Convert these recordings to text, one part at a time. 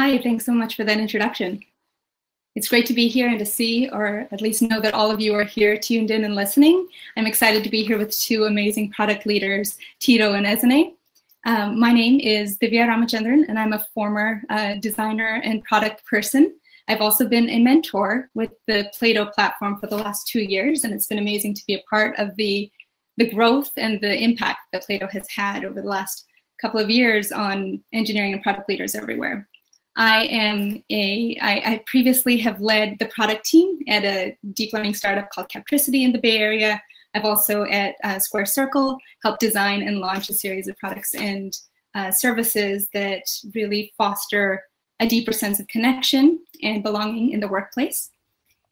Hi, thanks so much for that introduction. It's great to be here and to see, or at least know that all of you are here tuned in and listening. I'm excited to be here with two amazing product leaders, Tito and Esene. My name is Divya Ramachandran, and I'm a former designer and product person. I've also been a mentor with the Plato platform for the last 2 years, and it's been amazing to be a part of the growth and the impact that Plato has had over the last couple of years on engineering and product leaders everywhere. I previously have led the product team at a deep learning startup called Captricity in the Bay Area. I've also at Square Circle helped design and launch a series of products and services that really foster a deeper sense of connection and belonging in the workplace.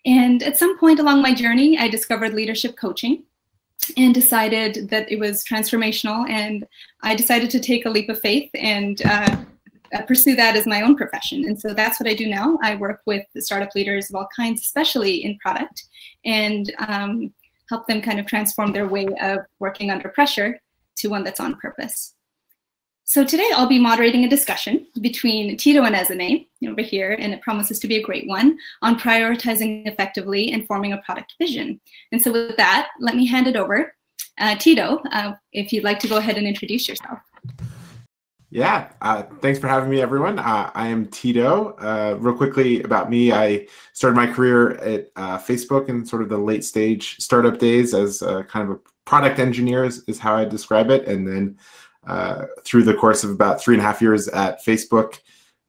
And at some point along my journey, I discovered leadership coaching and decided that it was transformational. And I decided to take a leap of faith and pursue that as my own profession. And so that's what I do now. I work with startup leaders of all kinds, especially in product, and help them kind of transform their way of working under pressure to one that's on purpose. So today I'll be moderating a discussion between Tito and Esene over here, and it promises to be a great one, on prioritizing effectively and forming a product vision. And so with that, let me hand it over. Tito, if you'd like to go ahead and introduce yourself. Yeah, thanks for having me, everyone. I am Tito. Real quickly about me, I started my career at Facebook in sort of the late stage startup days as kind of a product engineer is how I describe it. And then through the course of about 3.5 years at Facebook,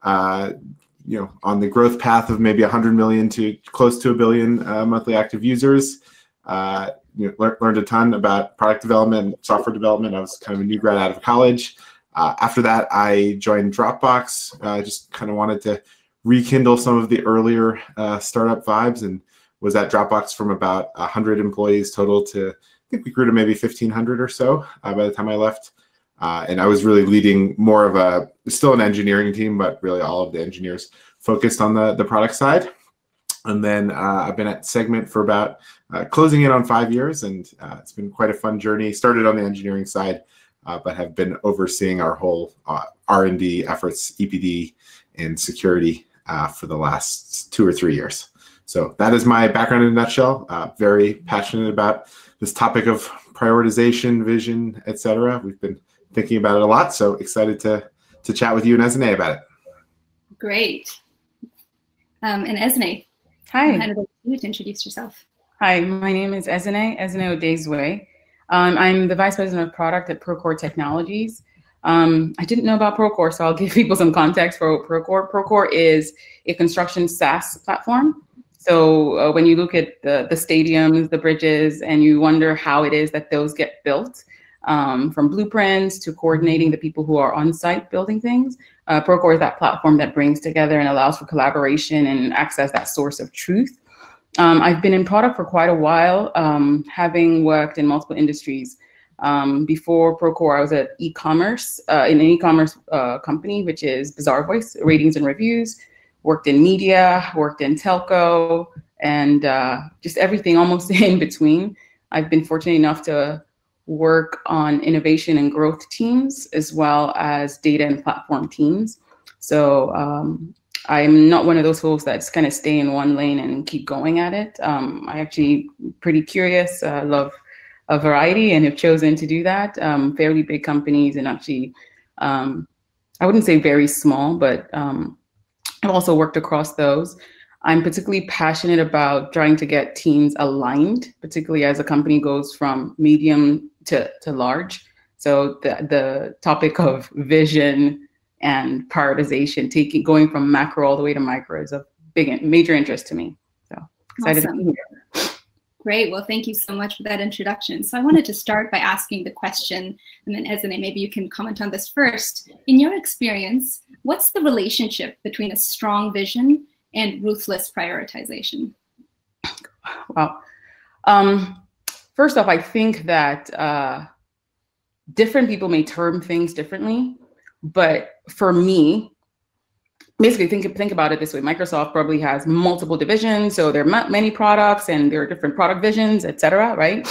on the growth path of maybe 100 million to close to 1 billion monthly active users, learned a ton about product development, software development. I was kind of a new grad out of college. After that, I joined Dropbox. I just kind of wanted to rekindle some of the earlier startup vibes, and was at Dropbox from about 100 employees total to, I think we grew to maybe 1,500 or so by the time I left. And I was really leading more of still an engineering team, but really all of the engineers focused on the product side. And then I've been at Segment for about closing in on 5 years, and it's been quite a fun journey. Started on the engineering side, but have been overseeing our whole R&D efforts, EPD, and security for the last 2 or 3 years. So that is my background in a nutshell. Very passionate about this topic of prioritization, vision, etc. We've been thinking about it a lot, so excited to chat with you and Esene about it. Great. And Esene, hi. I'm handing it over to you to introduce yourself. Hi, my name is Esene Odezwe. I'm the Vice President of Product at Procore Technologies. I didn't know about Procore, so I'll give people some context for Procore. Procore is a construction SaaS platform. So when you look at the stadiums, the bridges, and you wonder how it is that those get built, from blueprints to coordinating the people who are on site building things, Procore is that platform that brings together and allows for collaboration and access that source of truth. I've been in product for quite a while, having worked in multiple industries. Before Procore, I was at e-commerce, in an e-commerce company, which is Bazaarvoice, ratings and reviews. Worked in media, worked in telco, and just everything almost in between. I've been fortunate enough to work on innovation and growth teams, as well as data and platform teams. So I'm not one of those folks that's kind of stay in one lane and keep going at it. I actually pretty curious, love a variety, and have chosen to do that. Fairly big companies, and actually, I wouldn't say very small, but I've also worked across those. I'm particularly passionate about trying to get teams aligned, particularly as a company goes from medium to large. So the topic of vision and prioritization, going from macro all the way to micro, is of major interest to me. So excited to be here. Great. Well, thank you so much for that introduction. So I wanted to start by asking the question, and then Esene, maybe you can comment on this first. In your experience, what's the relationship between a strong vision and ruthless prioritization? Wow. First off, I think that different people may term things differently, but for me, basically think about it this way. Microsoft probably has multiple divisions, so there are many products and there are different product visions, et cetera, right?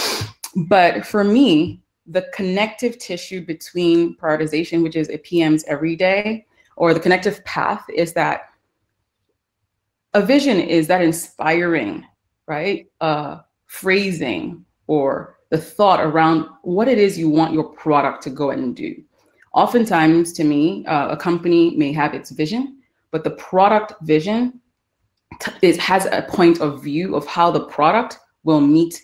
But for me, the connective tissue between prioritization, which is a PM's every day, or the connective path is that a vision is that inspiring, right? Phrasing or the thought around what it is you want your product to go and do. Oftentimes, to me, a company may have its vision, but the product vision has a point of view of how the product will meet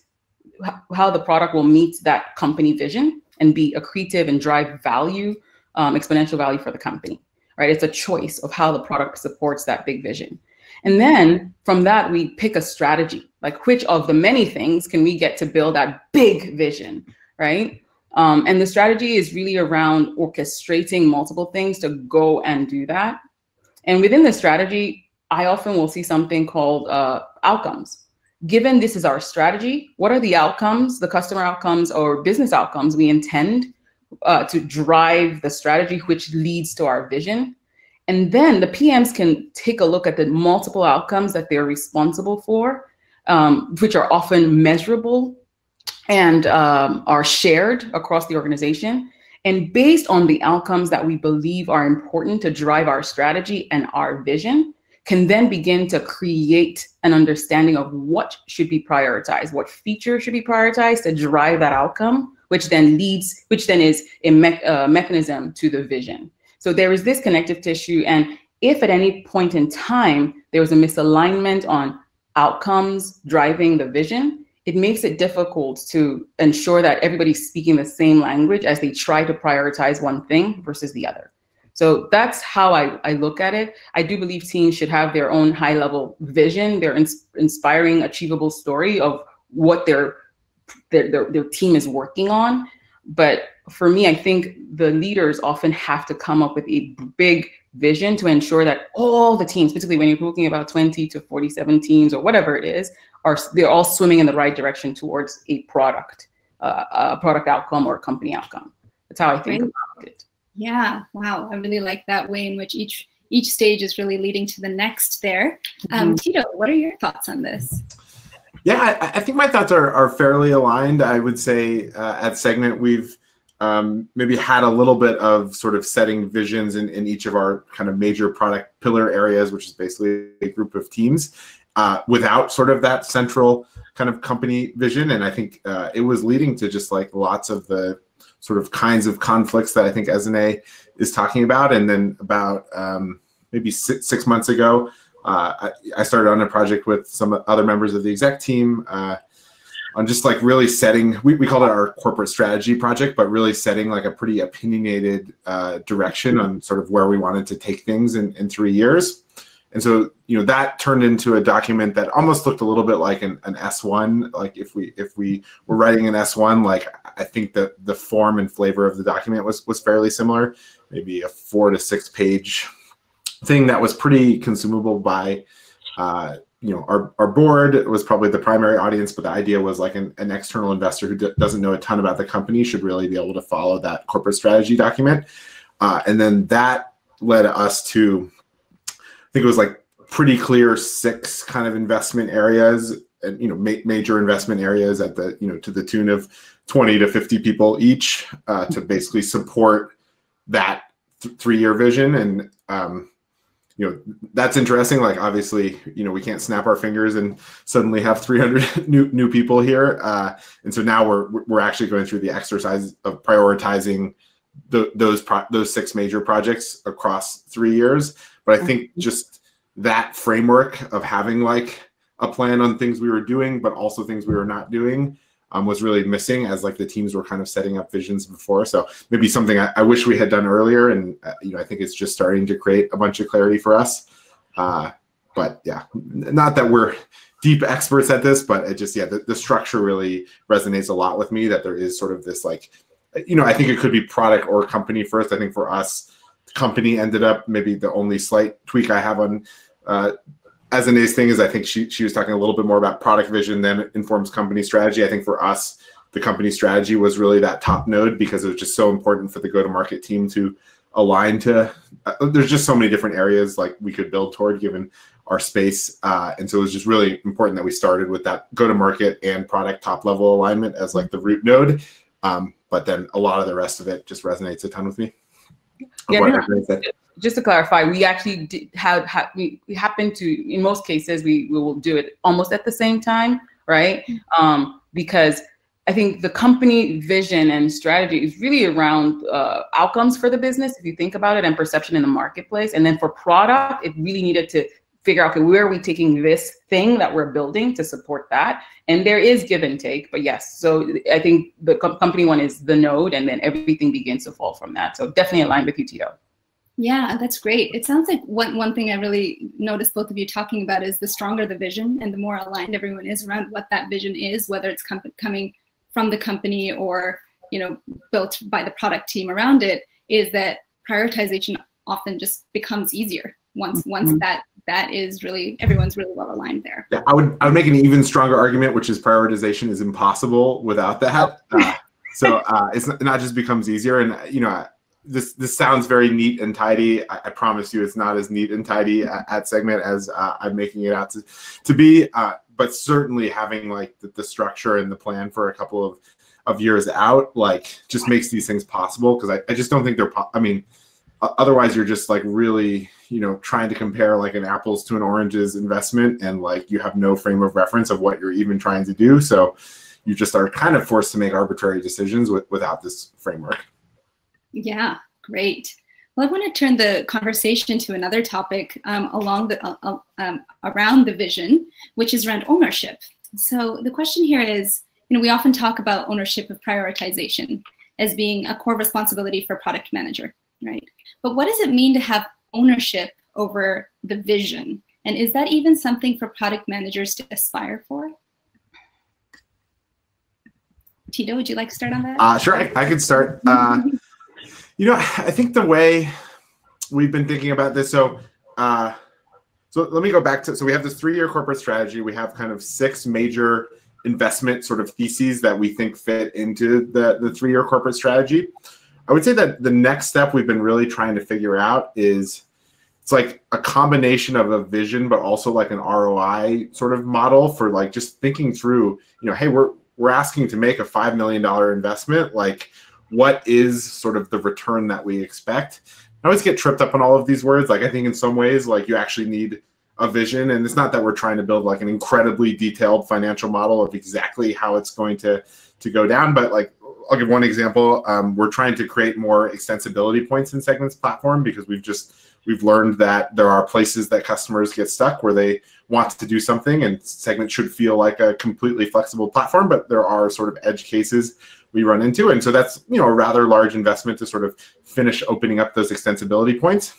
that company vision and be accretive and drive value, exponential value for the company, right? It's a choice of how the product supports that big vision. And then from that, we pick a strategy, like which of the many things can we get to build that big vision, right? And the strategy is really around orchestrating multiple things to go and do that. And within the strategy, I often will see something called outcomes. Given this is our strategy, what are the outcomes, the customer outcomes or business outcomes we intend to drive the strategy, which leads to our vision? And then the PMs can take a look at the multiple outcomes that they're responsible for, which are often measurable and are shared across the organization. And based on the outcomes that we believe are important to drive our strategy and our vision, can then begin to create an understanding of what should be prioritized, what feature should be prioritized to drive that outcome, which then is a mechanism to the vision. So there is this connective tissue, and if at any point in time there was a misalignment on outcomes driving the vision, it makes it difficult to ensure that everybody's speaking the same language as they try to prioritize one thing versus the other. So that's how I look at it. I do believe teams should have their own high-level vision, their inspiring, achievable story of what their team is working on. But for me, I think the leaders often have to come up with a big vision to ensure that all the teams, particularly when you're talking about 20 to 47 teams or whatever it is, they're all swimming in the right direction towards a product outcome or a company outcome. That's how I think about it. Yeah, wow, I really like that way in which each stage is really leading to the next there. Tito, what are your thoughts on this? Yeah, I think my thoughts are fairly aligned. I would say at Segment, we've maybe had a little bit of sort of setting visions in each of our kind of major product pillar areas, which is basically a group of teams, without sort of that central kind of company vision. And I think it was leading to just like lots of the sort of kinds of conflicts that I think Ezinne is talking about. And then about maybe six months ago, I started on a project with some other members of the exec team on just like really setting, we called it our corporate strategy project, but really setting like a pretty opinionated direction on sort of where we wanted to take things in 3 years. And so, that turned into a document that almost looked a little bit like an S1. Like if we were writing an S1, like I think that the form and flavor of the document was fairly similar, maybe a 4 to 6 page thing that was pretty consumable by, our board was probably the primary audience, but the idea was like an external investor who doesn't know a ton about the company should really be able to follow that corporate strategy document. And then that led us to, I think it was like pretty clear 6 kind of investment areas and, major investment areas at the, to the tune of 20 to 50 people each to basically support that 3-year vision. And, that's interesting. Like, obviously, we can't snap our fingers and suddenly have 300 new people here. And so now we're actually going through the exercise of prioritizing those 6 major projects across 3 years. But I think just that framework of having like a plan on things we were doing, but also things we were not doing, was really missing as like the teams were kind of setting up visions before. So maybe something I wish we had done earlier. And, I think it's just starting to create a bunch of clarity for us. But yeah, not that we're deep experts at this, but it just, the structure really resonates a lot with me, that there is sort of this like, I think it could be product or company first. I think for us, the company ended up maybe the only slight tweak I have on Ezinne's thing is I think she was talking a little bit more about product vision than informs company strategy. I think for us, the company strategy was really that top node because it was just so important for the go-to-market team to align to. There's just so many different areas like we could build toward given our space. And so it was just really important that we started with that go-to-market and product top-level alignment as like the root node. But then a lot of the rest of it just resonates a ton with me. Yeah, just to clarify, we actually we happen to, in most cases, we will do it almost at the same time, right? Because I think the company vision and strategy is really around outcomes for the business, if you think about it, and perception in the marketplace. And then for product, it really needed to figure out, okay, where are we taking this thing that we're building to support that? And there is give and take, but yes. So I think the company one is the node, and then everything begins to fall from that. So definitely aligned with UTO. Yeah, that's great. It sounds like one thing I really noticed both of you talking about is the stronger the vision and the more aligned everyone is around what that vision is, whether it's coming from the company or, you know, built by the product team around it, is that prioritization often just becomes easier once that is really, everyone's really well aligned there. Yeah, I would make an even stronger argument, which is prioritization is impossible without that. So it's not just becomes easier. And, you know, this sounds very neat and tidy. I promise you it's not as neat and tidy at Segment as I'm making it out to be. But certainly having like the structure and the plan for a couple of years out, like, just makes these things possible. Because I just don't think they're, I mean, otherwise you're just like really, you know, trying to compare like an apples to an oranges investment, and like you have no frame of reference of what you're even trying to do. So you just are kind of forced to make arbitrary decisions without this framework. Yeah, great. Well, I want to turn the conversation to another topic around the vision, which is around ownership. So the question here is, you know, we often talk about ownership of prioritization as being a core responsibility for product manager, right? But what does it mean to have ownership over the vision? And is that even something for product managers to aspire for? Tito, would you like to start on that? Sure, I could start. You know, I think the way we've been thinking about this, so let me go back to, so we have this 3-year corporate strategy. We have kind of 6 major investment sort of theses that we think fit into the 3-year corporate strategy. I would say that the next step we've been really trying to figure out is, it's like a combination of a vision, but also like an ROI sort of model for like just thinking through, you know, hey, we're asking to make a $5 million investment. Like, what is sort of the return that we expect? I always get tripped up on all of these words. Like, I think in some ways, like, you actually need a vision. And it's not that we're trying to build like an incredibly detailed financial model of exactly how it's going to go down. But like, I'll give one example. We're trying to create more extensibility points in Segment's platform, because we've learned that there are places that customers get stuck where they want to do something, and Segment should feel like a completely flexible platform, but there are sort of edge cases we run into. And so that's, you know, a rather large investment to sort of finish opening up those extensibility points.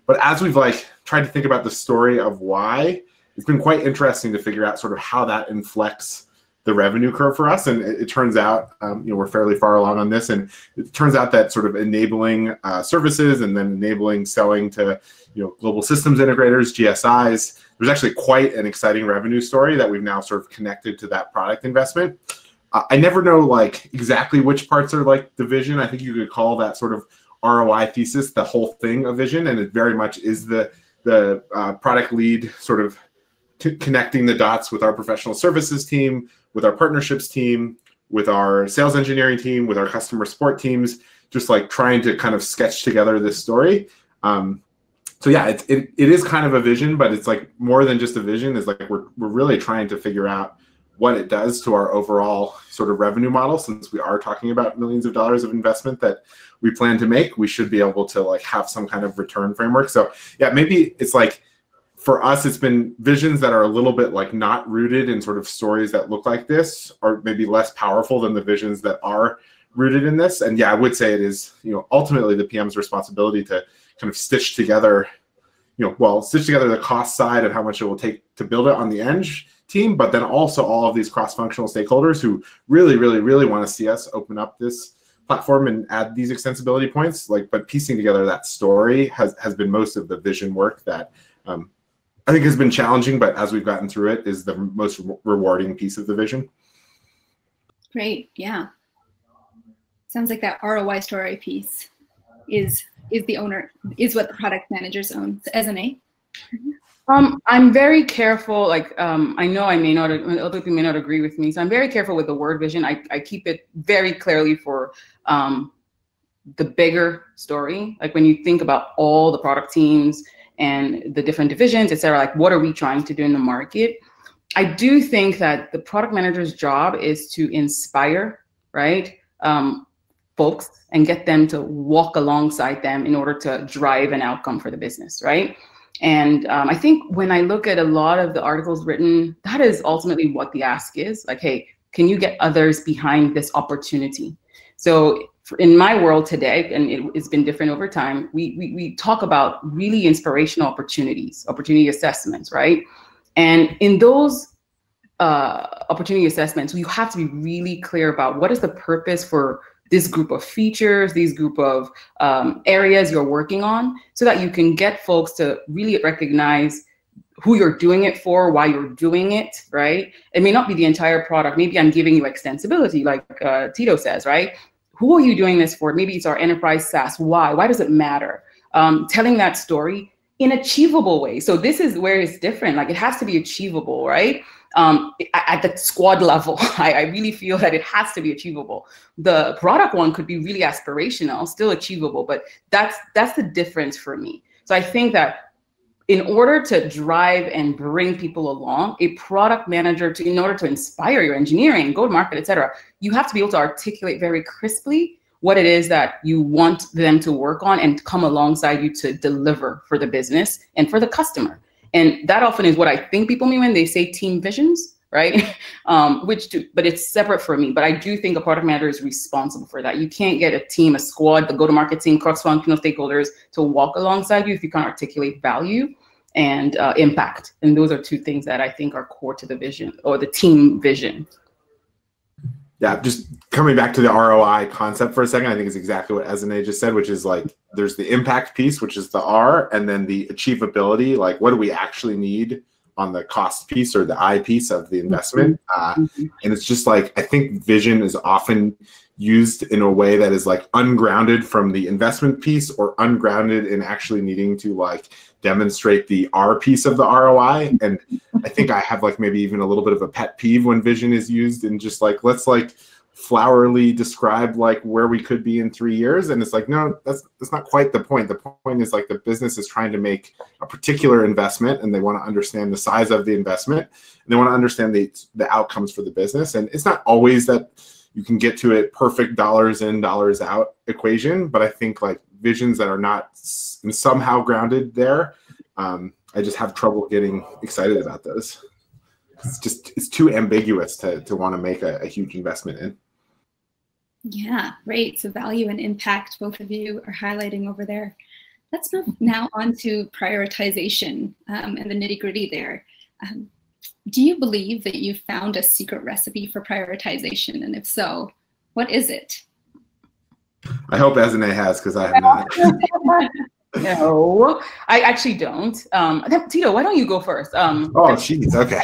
But as we've like tried to think about the story of why, it's been quite interesting to figure out sort of how that inflects the revenue curve for us. And it turns out, you know, we're fairly far along on this, and it turns out that sort of enabling services and then enabling selling to, you know, global systems integrators, GSIs, there's actually quite an exciting revenue story that we've now sort of connected to that product investment. I never know like exactly which parts are like the vision. I think you could call that sort of ROI thesis the whole thing a vision, and it very much is the product lead sort of connecting the dots with our professional services team, with our partnerships team, with our sales engineering team, with our customer support teams, just like trying to kind of sketch together this story. So yeah, it is kind of a vision, but it's like more than just a vision. It's like we're really trying to figure out what it does to our overall sort of revenue model. Since we are talking about millions of dollars of investment that we plan to make, we should be able to like have some kind of return framework. So yeah, maybe it's like, for us, it's been visions that are a little bit like not rooted in sort of stories that look like this, or maybe less powerful than the visions that are rooted in this. And yeah, I would say it is, you know, ultimately the PM's responsibility to kind of stitch together, you know, well, stitch together the cost side of how much it will take to build it on the Eng team, but then also all of these cross-functional stakeholders who really, really, really want to see us open up this platform and add these extensibility points. Like, but piecing together that story has been most of the vision work that I think has been challenging, but as we've gotten through it, is the most rewarding piece of the vision. Great, yeah. Sounds like that ROI story piece is what the product managers own. So, Ezine? I'm very careful. Like, I know other people may not agree with me, so I'm very careful with the word vision. I keep it very clearly for the bigger story. Like when you think about all the product teams and the different divisions, et cetera, like what are we trying to do in the market? I do think that the product manager's job is to inspire, right, folks and get them to walk alongside them in order to drive an outcome for the business, right? And I think when I look at a lot of the articles written, that is ultimately what the ask is. Like, hey, can you get others behind this opportunity? So in my world today, and it's been different over time, we talk about really inspirational opportunities, opportunity assessments, right? And in those opportunity assessments, you have to be really clear about what is the purpose for this group of features, these group of areas you're working on, so that you can get folks to really recognize who you're doing it for, why you're doing it, right? It may not be the entire product. Maybe I'm giving you extensibility, like Tito says, right? Who are you doing this for? Maybe it's our enterprise SaaS. Why? Why does it matter? Telling that story in achievable ways. So this is where it's different. Like it has to be achievable, right? At the squad level, I really feel that it has to be achievable. The product one could be really aspirational, still achievable, but that's the difference for me. So I think that in order to drive and bring people along, a product manager, in order to inspire your engineering, go to market, et cetera, you have to be able to articulate very crisply what it is that you want them to work on and come alongside you to deliver for the business and for the customer. And that often is what I think people mean when they say team visions, right? But it's separate for me. But I do think a product manager is responsible for that. You can't get a team, a squad, the go-to-market team, cross-functional stakeholders to walk alongside you if you can't articulate value and impact. And those are two things that I think are core to the vision or the team vision. Yeah, just coming back to the ROI concept for a second, I think it's exactly what Ezinne just said, which is like, there's the impact piece, which is the R, and then the achievability, like what do we actually need on the cost piece or the I piece of the investment. And it's just like, I think vision is often used in a way that is like ungrounded from the investment piece or ungrounded in actually needing to like demonstrate the R piece of the ROI. And I think I have like maybe even a little bit of a pet peeve when vision is used and just like, let's like flowery describe like where we could be in 3 years. And it's like, no, that's not quite the point. The point is like the business is trying to make a particular investment and they want to understand the size of the investment and they want to understand the outcomes for the business. And it's not always that you can get to a perfect dollars in, dollars out equation, but I think like visions that are not somehow grounded there, I just have trouble getting excited about those. It's too ambiguous to want to make a huge investment in. Yeah, great. So value and impact, both of you are highlighting over there. Let's move now on to prioritization and the nitty-gritty there. Do you believe that you found a secret recipe for prioritization? And if so, what is it? I hope Ezinne has, because I have not. No, I actually don't. Tito, why don't you go first? Oh, jeez. Okay.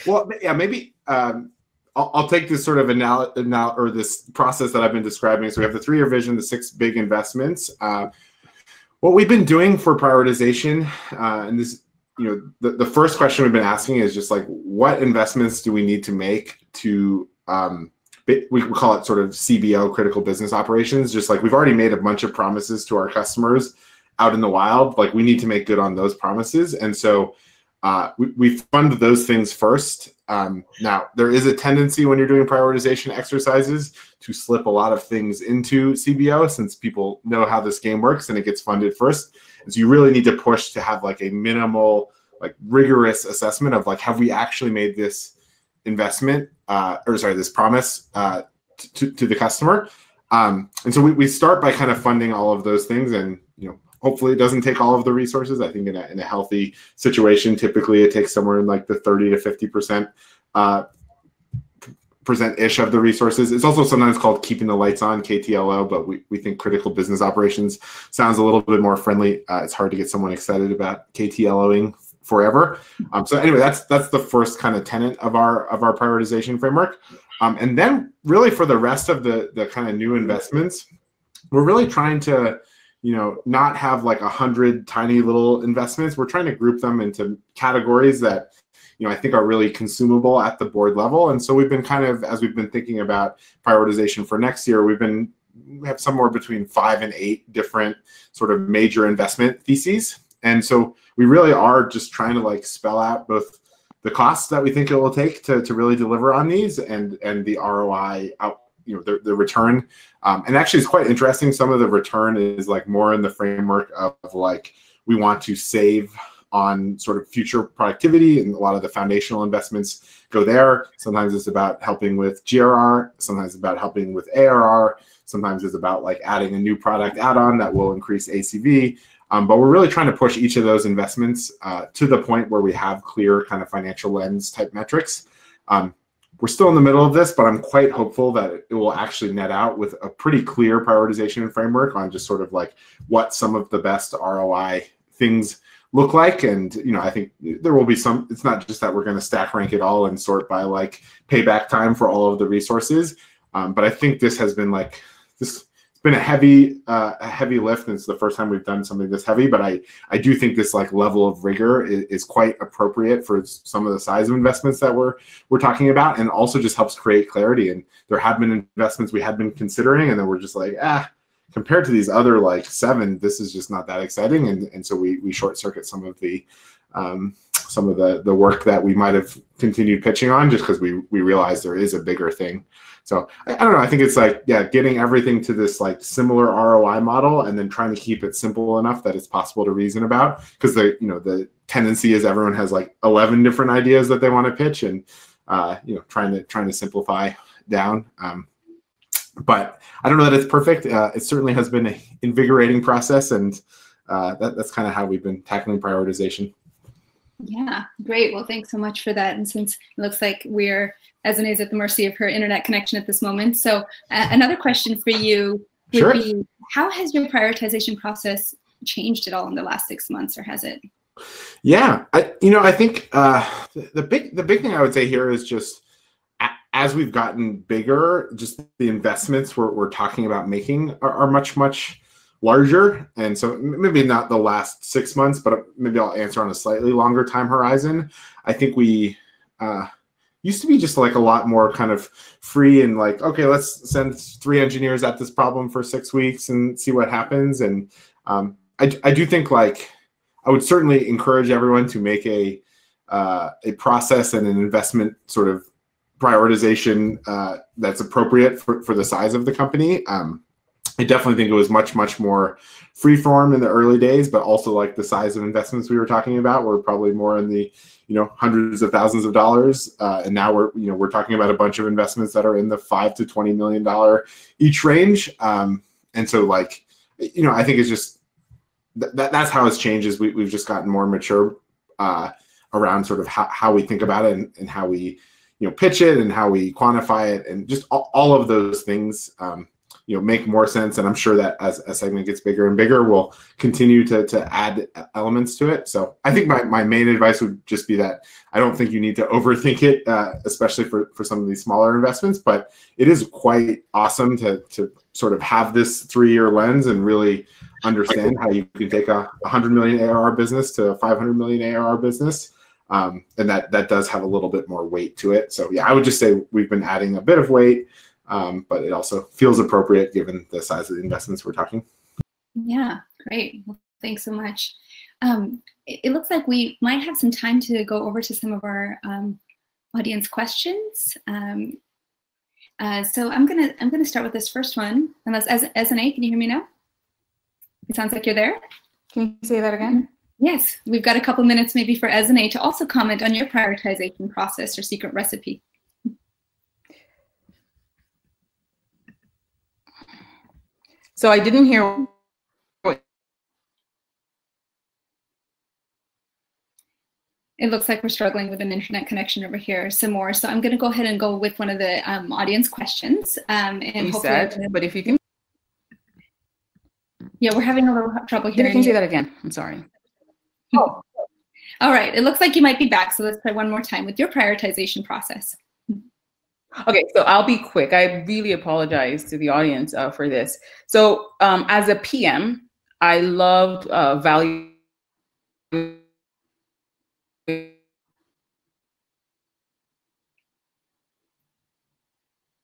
Well, yeah, maybe I'll take this sort of or this process that I've been describing. So we have the 3-year vision, the 6 big investments. What we've been doing for prioritization, and this, you know, the first question we've been asking is just like, what investments do we need to make to we call it sort of CBO, critical business operations. Just like we've already made a bunch of promises to our customers out in the wild, like we need to make good on those promises. And so we fund those things first. Now, there is a tendency when you're doing prioritization exercises to slip a lot of things into CBO since people know how this game works and it gets funded first. And so you really need to push to have like a minimal, like rigorous assessment of like, have we actually made this investment this promise to the customer. And so we start by kind of funding all of those things, and you know, hopefully it doesn't take all of the resources. I think in a healthy situation, typically it takes somewhere in like the 30 to 50% ish of the resources. It's also sometimes called keeping the lights on, KTLO, but we think critical business operations sounds a little bit more friendly. It's hard to get someone excited about KTLOing forever. So anyway, that's the first kind of tenet of our prioritization framework. And then really for the rest of the kind of new investments, we're really trying to, you know, not have like 100 tiny little investments. We're trying to group them into categories that, you know, I think are really consumable at the board level. And so we've been kind of, as we've been thinking about prioritization for next year, we've been we have somewhere between 5 and 8 different sort of major investment theses. And so we really are just trying to like spell out both the costs that we think it will take to really deliver on these and the ROI out, the return. And actually it's quite interesting. Some of the return is like more in the framework of like, we want to save on sort of future productivity, and a lot of the foundational investments go there. Sometimes it's about helping with GRR, sometimes it's about helping with ARR, sometimes it's about like adding a new product add-on that will increase ACV. But we're really trying to push each of those investments to the point where we have clear kind of financial lens type metrics. We're still in the middle of this, but I'm quite hopeful that it will actually net out with a pretty clear prioritization framework on just sort of like what some of the best ROI things look like. And I think there will be some, it's not just that we're going to stack rank it all and sort by like payback time for all of the resources. But I think this has been like this. It's been a heavy lift, and it's the first time we've done something this heavy. But I do think this like level of rigor is quite appropriate for some of the size of investments that we're talking about, and also just helps create clarity. And there have been investments we had been considering, and then we're just like, compared to these other like 7, this is just not that exciting. And so we short circuit some of the work that we might have continued pitching on, just because we realize there is a bigger thing. So I don't know. I think it's like, getting everything to this like similar ROI model, and then trying to keep it simple enough that it's possible to reason about. Because the tendency is everyone has like 11 different ideas that they want to pitch, and trying to simplify down. But I don't know that it's perfect. It certainly has been an invigorating process, and that's kind of how we've been tackling prioritization. Yeah, great. Well, thanks so much for that. And since it looks like Esene is at the mercy of her internet connection at this moment. So another question for you would be, how has your prioritization process changed at all in the last 6 months, or has it? Yeah, I think the big thing I would say here is just as we've gotten bigger, just the investments we're talking about making are much larger. And so maybe not the last 6 months, but maybe I'll answer on a slightly longer time horizon. I think we used to be just like a lot more kind of free and like, okay, let's send 3 engineers at this problem for 6 weeks and see what happens. And I do think like I would certainly encourage everyone to make a process and an investment sort of prioritization that's appropriate for the size of the company. I definitely think it was much more free-form in the early days, but also like the size of investments we were talking about were probably more in the hundreds of thousands of dollars, and now we're talking about a bunch of investments that are in the $5 to $20 million each range. And so like I think it's just that's how it's changed. Is we've just gotten more mature around sort of how we think about it and how we pitch it and how we quantify it, and just all of those things make more sense. And I'm sure that as a segment gets bigger and bigger, we'll continue to add elements to it. So I think my main advice would just be that I don't think you need to overthink it, especially for some of these smaller investments. But it is quite awesome to sort of have this 3-year lens and really understand how you can take a 100 million ARR business to a 500 million ARR business. And that does have a little bit more weight to it. So yeah, I would just say we've been adding a bit of weight, but it also feels appropriate given the size of the investments we're talking. Yeah, great. Well, thanks so much. It looks like we might have some time to go over to some of our audience questions. So I'm gonna start with this first one. Unless Esene, can you hear me now? It sounds like you're there. Can you say that again? Yes, we've got a couple minutes maybe for Esene to also comment on your prioritization process or secret recipe. So I didn't hear what. It looks like we're struggling with an internet connection over here some more. So I'm going to go ahead and go with one of the audience questions. And you said, but if you can. Yeah, we're having a little trouble hearing. Can you say that again? I'm sorry. Oh. All right. It looks like you might be back. So let's try one more time with your prioritization process. Okay, so I'll be quick. I really apologize to the audience for this. So as a PM, I loved value.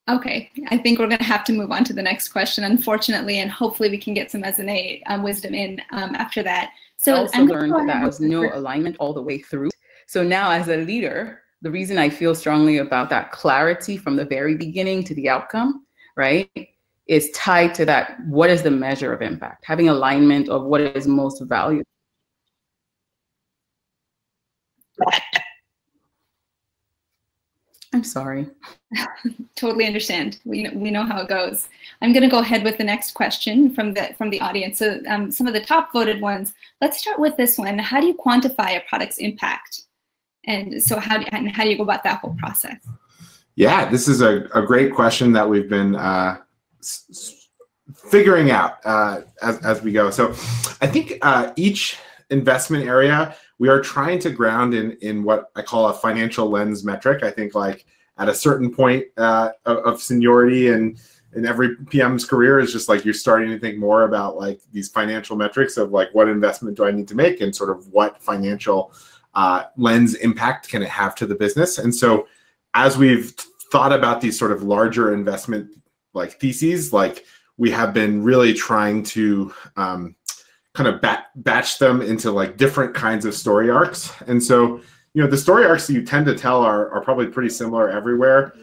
Okay, I think we're going to have to move on to the next question, unfortunately, and hopefully we can get some S&A wisdom in after that. So I also learned that there was no alignment all the way through. So now as a leader, the reason I feel strongly about that clarity from the very beginning to the outcome, right, is tied to that. What is the measure of impact? Having alignment of what is most valuable. I'm sorry. Totally understand. We know how it goes. I'm going to go ahead with the next question from the audience. So some of the top voted ones. Let's start with this one. How do you quantify a product's impact? And so how do you go about that whole process? Yeah, this is a great question that we've been figuring out as we go. So I think each investment area, we are trying to ground in what I call a financial lens metric. I think like at a certain point of seniority and in every PM's career is just like you're starting to think more about like these financial metrics of like what investment do I need to make and sort of what financial lens impact can it have to the business. And so as we've thought about these sort of larger investment like theses, like we have been really trying to kind of batch them into like different kinds of story arcs. And so, you know, the story arcs that you tend to tell are probably pretty similar everywhere.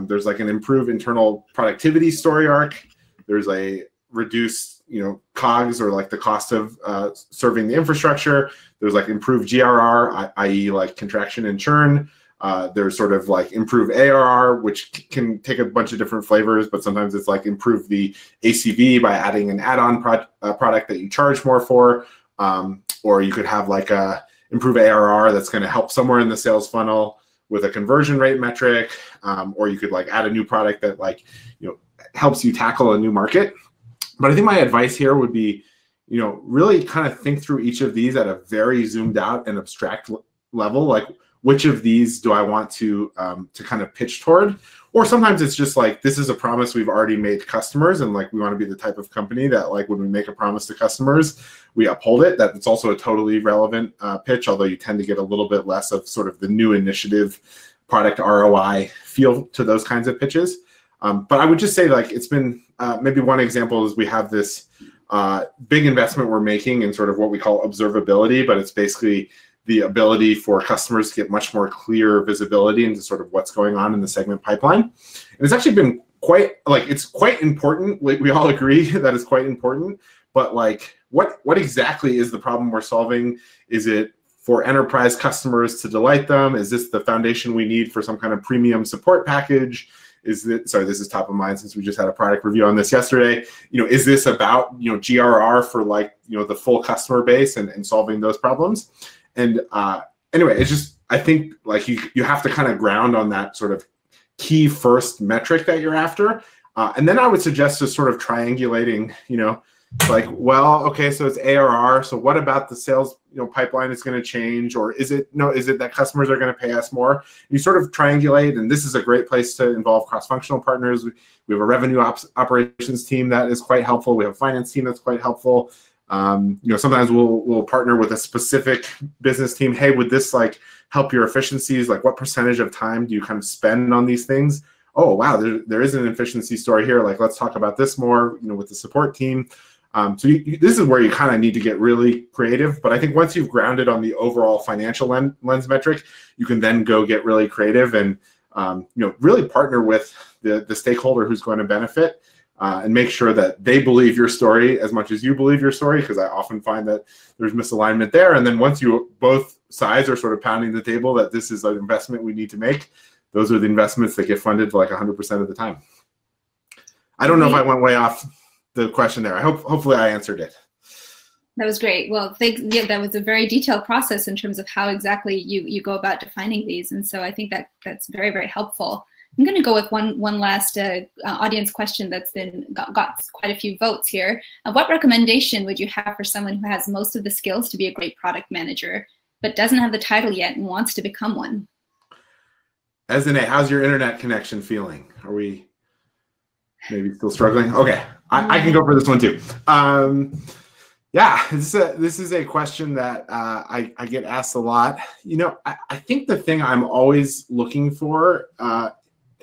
There's like an improved internal productivity story arc. There's a reduced, you know, COGS or like the cost of serving the infrastructure. There's like improved GRR, i.e. like contraction and churn. There's sort of like improved ARR, which can take a bunch of different flavors, but sometimes it's like improve the ACV by adding an add-on product that you charge more for. Or you could have like a improve ARR that's going to help somewhere in the sales funnel with a conversion rate metric. Or you could like add a new product that like, you know, helps you tackle a new market. But I think my advice here would be, you know, really kind of think through each of these at a very zoomed out and abstract level. Like, which of these do I want to kind of pitch toward? Or sometimes it's just like, this is a promise we've already made to customers, and like we want to be the type of company that like when we make a promise to customers, we uphold it. That it's also a totally relevant pitch, although you tend to get a little bit less of sort of the new initiative product ROI feel to those kinds of pitches. But I would just say like it's been maybe one example is we have this big investment we're making in sort of what we call observability, but it's basically the ability for customers to get much more clear visibility into sort of what's going on in the segment pipeline. And it's actually been quite, like, it's quite important. Like, we all agree that it's quite important, but like, what exactly is the problem we're solving? Is it for enterprise customers to delight them? Is this the foundation we need for some kind of premium support package? Is it, sorry, this is top of mind since we just had a product review on this yesterday. You know, is this about, you know, GRR for like, you know, the full customer base and solving those problems? And anyway, it's just, I think like you have to kind of ground on that sort of key first metric that you're after. And then I would suggest just sort of triangulating, you know, like, well, okay, so it's ARR. So what about the sales, you know, pipeline is going to change? Or is it that customers are going to pay us more? You sort of triangulate, and this is a great place to involve cross-functional partners. We have a revenue operations team that is quite helpful. We have a finance team that's quite helpful. You know, sometimes we'll partner with a specific business team. Hey, would this like help your efficiencies? Like, what percentage of time do you kind of spend on these things? Oh, wow, there is an efficiency story here. Like, let's talk about this more, you know, with the support team. So this is where you kind of need to get really creative. But I think once you've grounded on the overall financial lens metric, you can then go get really creative and, you know, really partner with the stakeholder who's going to benefit. And make sure that they believe your story as much as you believe your story, because I often find that there's misalignment there. And then once you both sides are sort of pounding the table that this is an investment we need to make, those are the investments that get funded like 100% of the time. I don't know if I went way off the question there. Hopefully I answered it. That was great. Well, yeah, that was a very detailed process in terms of how exactly you go about defining these. And so I think that's very, very helpful. I'm going to go with one last audience question that's got quite a few votes here. What recommendation would you have for someone who has most of the skills to be a great product manager, but doesn't have the title yet and wants to become one? S&A, how's your internet connection feeling? Are we maybe still struggling? Okay, I can go for this one too. Yeah, this is a question that I get asked a lot. You know, I think the thing I'm always looking for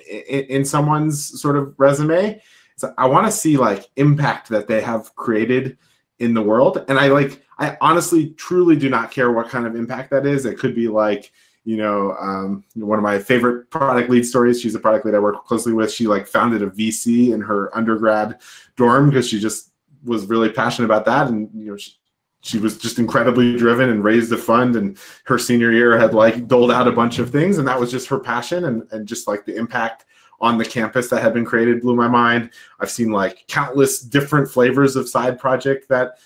in someone's sort of resume. So I want to see like impact that they have created in the world. And I honestly, truly do not care what kind of impact that is. It could be like, one of my favorite product lead stories. She's a product lead I work closely with. She like founded a VC in her undergrad dorm because she just was really passionate about that. And, she was just incredibly driven and raised a fund, and her senior year had like doled out a bunch of things. And that was just her passion, and just like the impact on the campus that had been created blew my mind. I've seen like countless different flavors of side project that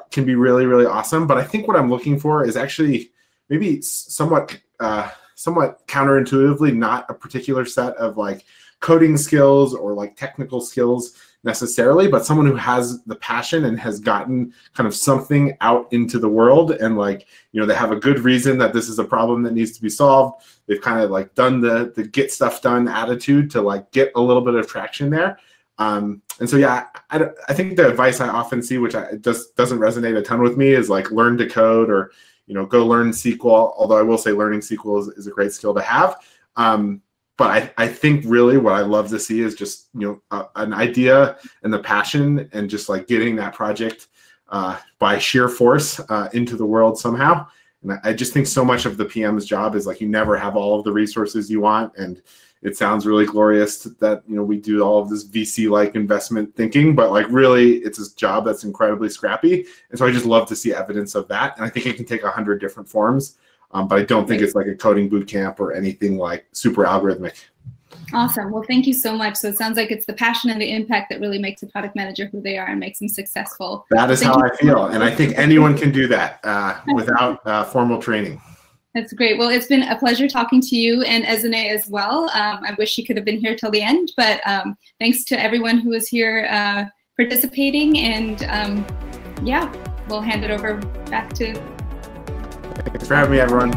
can be really, really awesome. But I think what I'm looking for is actually maybe somewhat counterintuitively not a particular set of like coding skills or like technical skills necessarily, but someone who has the passion and has gotten kind of something out into the world, and like, they have a good reason that this is a problem that needs to be solved. They've kind of like done the get stuff done attitude to like get a little bit of traction there. And so, yeah, I think the advice I often see, which just doesn't resonate a ton with me, is like learn to code, or, go learn SQL. Although I will say learning SQL is a great skill to have. But I think really what I love to see is just, an idea and the passion, and just like getting that project by sheer force into the world somehow. And I just think so much of the PM's job is like, you never have all of the resources you want. And it sounds really glorious that, we do all of this VC-like investment thinking, but like really it's a job that's incredibly scrappy. And so I just love to see evidence of that. And I think it can take 100 different forms. But I don't think it's like a coding boot camp or anything like super algorithmic. Awesome. Well, thank you so much. So it sounds like it's the passion and the impact that really makes a product manager who they are and makes them successful. That is how I feel. And I think anyone can do that without formal training. That's great. Well, it's been a pleasure talking to you and Ezinne as well. I wish you could have been here till the end, but thanks to everyone who was here participating. And yeah, we'll hand it over back to. Thanks for having me, everyone.